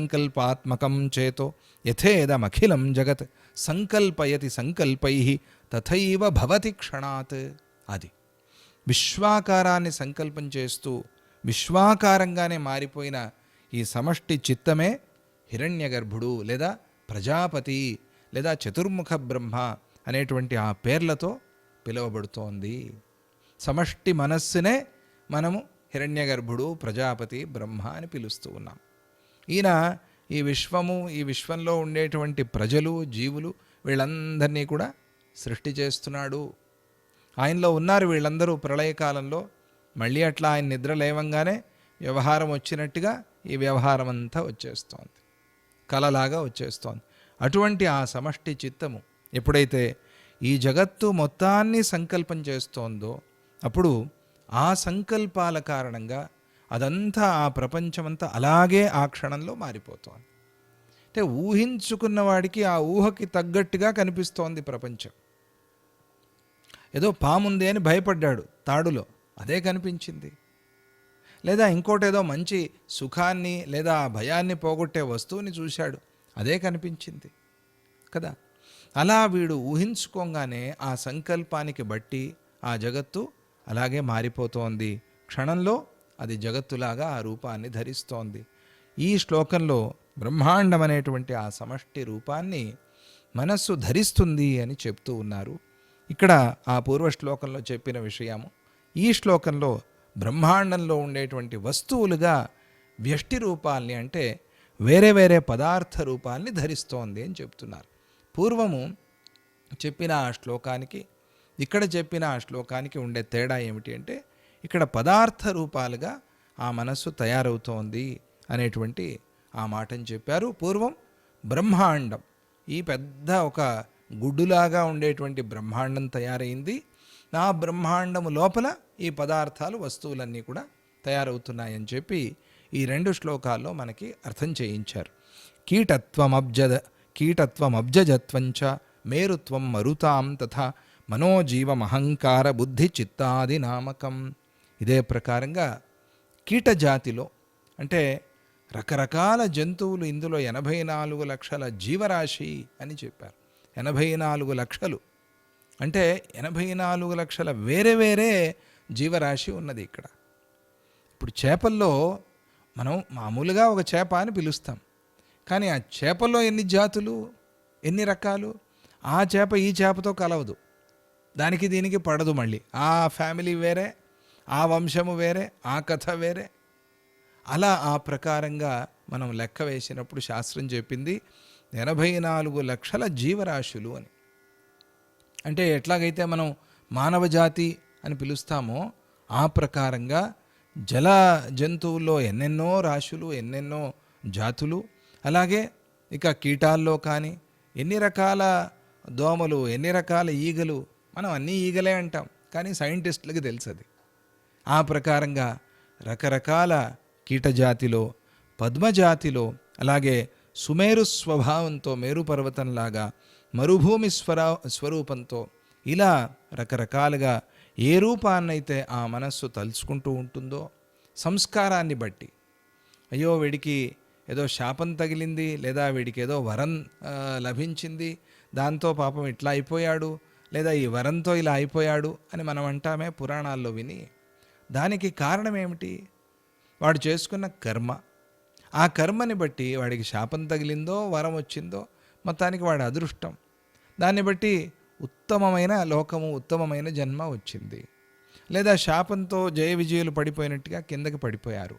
సంకల్పాత్మకం చేతో యథేదమఖిలం జగత్ సంకల్పయతి సంకల్పై తథైవ భవతి క్షణాత్. అది విశ్వాకారాన్ని సంకల్పం చేస్తూ విశ్వాకారంగానే మారిపోయిన ఈ సమష్టి చిత్తమే హిరణ్యగర్భుడు లేదా ప్రజాపతి లేదా చతుర్ముఖ బ్రహ్మ అనేటువంటి ఆ పేర్లతో పిలువబడుతోంది. సమష్టి మనస్సునే మనము హిరణ్యగర్భుడు, ప్రజాపతి, బ్రహ్మ అని పిలుస్తూ ఉన్నాం. ఈయన ఈ విశ్వము, ఈ విశ్వంలో ఉండేటువంటి ప్రజలు, జీవులు వీళ్ళందరినీ కూడా సృష్టి చేస్తున్నాడు. ఆయనలో ఉన్నారు వీళ్ళందరూ ప్రళయకాలంలో. మళ్ళీ అట్లా ఆయన నిద్ర లేవంగానే వ్యవహారం వచ్చినట్టుగా ఈ వ్యవహారం అంతా వచ్చేస్తోంది, కలలాగా వచ్చేస్తోంది. అటువంటి ఆ సమష్టి చిత్తము ఎప్పుడైతే ఈ జగత్తు మొత్తాన్ని సంకల్పం చేస్తోందో అప్పుడు ఆ సంకల్పాల కారణంగా అదంతా, ఆ ప్రపంచమంతా అలాగే ఆ క్షణంలో మారిపోతోంది. అంటే ఊహించుకున్న వాడికి ఆ ఊహకి తగ్గట్టుగా కనిపిస్తోంది ప్రపంచం. ఏదో పాముంది అని భయపడ్డాడు తాడులో, అదే కనిపించింది. లేదా ఇంకోటేదో మంచి సుఖాన్ని లేదా ఆ భయాన్ని పోగొట్టే వస్తువుని చూశాడు, అదే కనిపించింది కదా. అలా వీడు ఊహించుకోగానే ఆ సంకల్పానికి బట్టి ఆ జగత్తు అలాగే మారిపోతోంది. క్షణంలో అది జగత్తులాగా ఆ రూపాన్ని ధరిస్తోంది. ఈ శ్లోకంలో బ్రహ్మాండం అనేటువంటి ఆ సమష్టి రూపాన్ని మనస్సు ధరిస్తుంది అని చెప్తూ ఉన్నారు. ఇక్కడ ఆ పూర్వ శ్లోకంలో చెప్పిన విషయము ఈ శ్లోకంలో బ్రహ్మాండంలో ఉండేటువంటి వస్తువులుగా వ్యష్టి రూపాల్ని, అంటే వేరే వేరే పదార్థ రూపాల్ని ధరిస్తోంది అని చెప్తున్నారు. పూర్వము చెప్పిన ఆ శ్లోకానికి ఇక్కడ చెప్పిన ఆ శ్లోకానికి ఉండే తేడా ఏమిటి అంటే, ఇక్కడ పదార్థ రూపాలుగా ఆ మనస్సు తయారవుతోంది అనేటువంటి ఆ మాటని చెప్పారు. పూర్వం బ్రహ్మాండం, ఈ పెద్ద ఒక గుడ్డులాగా ఉండేటువంటి బ్రహ్మాండం తయారైంది. ఆ బ్రహ్మాండము లోపల ఈ పదార్థాలు, వస్తువులన్నీ కూడా తయారవుతున్నాయని చెప్పి ఈ రెండు శ్లోకాల్లో మనకి అర్థం చేయించారు. కీటత్వమబ్జజత్వంచ మేరుత్వం మరుతాం తథా మనోజీవమహంకార బుద్ధి చిత్తాది నామకం. ఇదే ప్రకారంగా కీటజాతిలో అంటే రకరకాల జంతువులు, ఇందులో 84 లక్షల జీవరాశి అని చెప్పారు. 84 లక్షలు అంటే 84 లక్షల వేరే వేరే జీవరాశి ఉన్నది ఇక్కడ. ఇప్పుడు చేపల్లో మనం మామూలుగా ఒక చేప అని పిలుస్తాం, కానీ ఆ చేపల్లో ఎన్ని జాతులు, ఎన్ని రకాలు. ఆ చేప ఈ చేపతో కలవదు, దానికి దీనికి పడదు. మళ్ళీ ఆ ఫ్యామిలీ వేరే, ఆ వంశము వేరే, ఆ కథ వేరే. అలా ఆ ప్రకారంగా మనం లెక్క వేసినప్పుడు శాస్త్రం చెప్పింది 84 లక్షల జీవరాశులు అని. అంటే ఎట్లాగైతే మనం మానవ జాతి అని పిలుస్తామో ఆ ప్రకారంగా జల జంతువుల్లో ఎన్నెన్నో రాశులు, ఎన్నెన్నో జాతులు. అలాగే ఇక కీటాల్లో కానీ ఎన్ని రకాల దోమలు, ఎన్ని రకాల ఈగలు. మనం అన్నీ ఈగలే అంటాం, కానీ సైంటిస్టులకి తెలుసు అది. ఆ ప్రకారంగా రకరకాల కీటజాతిలో, పద్మజాతిలో, అలాగే సుమేరు స్వభావంతో మేరు పర్వతంలాగా మరుభూమి స్వరూపంతో ఇలా రకరకాలుగా ఏ రూపాన్నైతే ఆ మనస్సు తలుచుకుంటూ ఉంటుందో సంస్కారాన్ని బట్టి, అయ్యో వీడికి ఏదో శాపం తగిలింది, లేదా వీడికి ఏదో వరం లభించింది, దాంతో పాపం ఇట్లా అయిపోయాడు, లేదా ఈ వరంతో ఇలా అయిపోయాడు అని మనం అంటామే పురాణాల్లో విని. దానికి కారణం ఏమిటి? వాడు చేసుకున్న కర్మ. ఆ కర్మని బట్టి వాడికి శాపం తగిలిందో వరం వచ్చిందో మొత్తానికి వాడి అదృష్టం. దాన్ని బట్టి ఉత్తమమైన లోకము, ఉత్తమమైన జన్మ వచ్చింది. లేదా శాపంతో జయ విజయులు పడిపోయినట్టుగా కిందకి పడిపోయారు.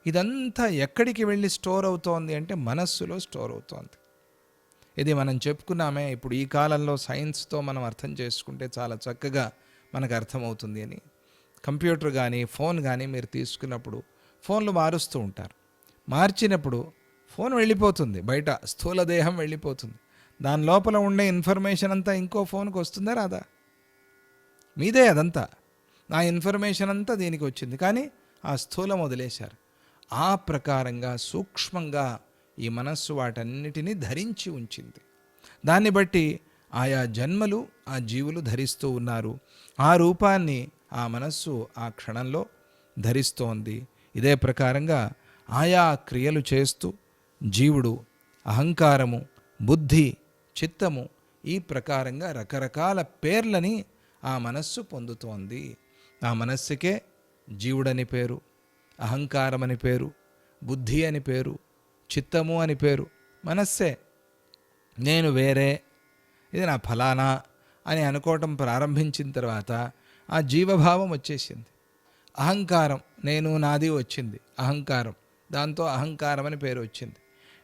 ఇదంతా ఎక్కడికి వెళ్ళి స్టోర్ అవుతోంది అంటే మనస్సులో స్టోర్ అవుతోంది. ఇది మనం చెప్పుకున్నామే, ఇప్పుడు ఈ కాలంలో సైన్స్తో మనం అర్థం చేసుకుంటే చాలా చక్కగా మనకు అర్థమవుతుంది అని. కంప్యూటర్ కానీ ఫోన్ కానీ మీరు తీసుకున్నప్పుడు ఫోన్లు మారుస్తూ ఉంటారు. మార్చినప్పుడు ఫోన్ వెళ్ళిపోతుంది, బయట స్థూల దేహం వెళ్ళిపోతుంది. దాని లోపల ఉండే ఇన్ఫర్మేషన్ అంతా ఇంకో ఫోన్కి వస్తుందా రాదా? మీదే అదంతా. ఆ ఇన్ఫర్మేషన్ అంతా దీనికి వచ్చింది, కానీ ఆ స్థూలం వదిలేశారు. ఆ ప్రకారంగా సూక్ష్మంగా ఈ మనస్సు వాటన్నిటినీ ధరించి ఉంచింది. దాన్ని బట్టి ఆయా జన్మలు ఆ జీవులు ధరిస్తూ ఉన్నారు. ఆ రూపాన్ని ఆ మనస్సు ఆ క్షణంలో ధరిస్తోంది. ఇదే ప్రకారంగా ఆయా క్రియలు చేస్తూ జీవుడు అహంకారము, బుద్ధి, చిత్తము ఈ ప్రకారంగా రకరకాల పేర్లని ఆ మనస్సు పొందుతోంది. ఆ మనస్సుకే జీవుడని పేరు, అహంకారం అని పేరు, బుద్ధి అని పేరు, చిత్తము అని పేరు. మనస్సే నేను వేరే, ఇది నా ఫలానా అని అనుకోవటం ప్రారంభించిన తర్వాత ఆ జీవభావం వచ్చేసింది. అహంకారం, నేను నాది వచ్చింది అహంకారం, దాంతో అహంకారం అని పేరు వచ్చింది.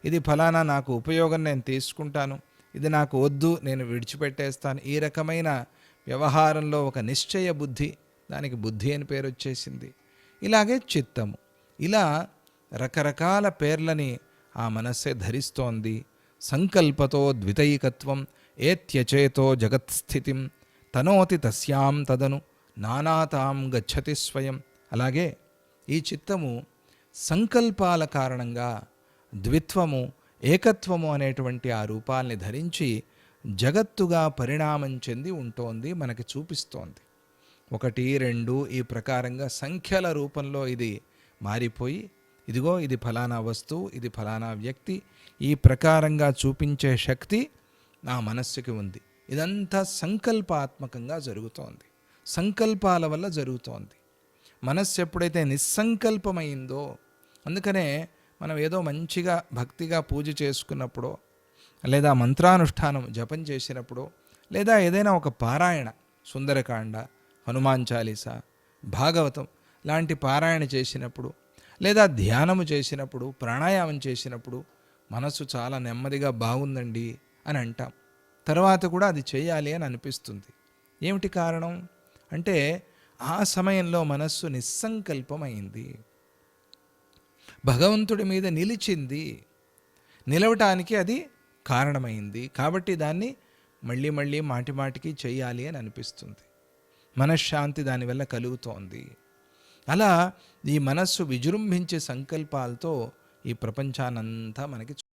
ఇది ఫలానా, నాకు ఉపయోగం, నేను తీసుకుంటాను, ఇది నాకు వద్దు, నేను విడిచిపెట్టేస్తాను, ఈ రకమైన వ్యవహారంలో ఒక నిశ్చయ బుద్ధి, దానికి బుద్ధి అని పేరు వచ్చేసింది. ఇలాగే చిత్తము, ఇలా రకరకాల పేర్లని ఆ మనస్సే ధరిస్తోంది. సంకల్పతో ద్వితైకత్వం ఏత్యచేతో జగత్స్థితిం తనోతి తస్యాం తదను నానాతాం గచ్చతి స్వయం. అలాగే ఈ చిత్తము సంకల్పాల కారణంగా ద్విత్వము, ఏకత్వము అనేటువంటి ఆ రూపాల్ని ధరించి జగత్తుగా పరిణామం చెంది ఉంటోంది, మనకి చూపిస్తోంది. 1, 2 ఈ ప్రకారంగా సంఖ్యల రూపంలో ఇది మారిపోయి, ఇదిగో ఇది ఫలానా వస్తువు, ఇది ఫలానా వ్యక్తి, ఈ ప్రకారంగా చూపించే శక్తి నా మనస్సుకి ఉంది. ఇదంతా సంకల్పాత్మకంగా జరుగుతోంది, సంకల్పాల వల్ల జరుగుతోంది. మనస్సు ఎప్పుడైతే నిస్సంకల్పమైందో, అందుకనే మనం ఏదో మంచిగా భక్తిగా పూజ చేసుకున్నప్పుడో, లేదా మంత్రానుష్ఠానం జపం చేసినప్పుడో, లేదా ఏదైనా ఒక పారాయణ, సుందరకాండ, హనుమాన్ చాలీసా, భాగవతం లాంటి పారాయణ చేసినప్పుడు, లేదా ధ్యానము చేసినప్పుడు, ప్రాణాయామం చేసినప్పుడు మనసు చాలా నెమ్మదిగా బాగుందండి అని అంటాం. తర్వాత కూడా అది చేయాలి అని అనిపిస్తుంది. ఏమిటి కారణం అంటే ఆ సమయంలో మనస్సు నిస్సంకల్పమైంది, భగవంతుడి మీద నిలిచింది, నిలవటానికి అది కారణమైంది. కాబట్టి దాన్ని మళ్ళీ మళ్ళీ మాటి మాటికి చేయాలి అని అనిపిస్తుంది, మనశ్శాంతి దానివల్ల కలుగుతోంది. అలా ఈ మనస్సు విజృంభించే సంకల్పాలతో ఈ ప్రపంచాన్నంతా మనకి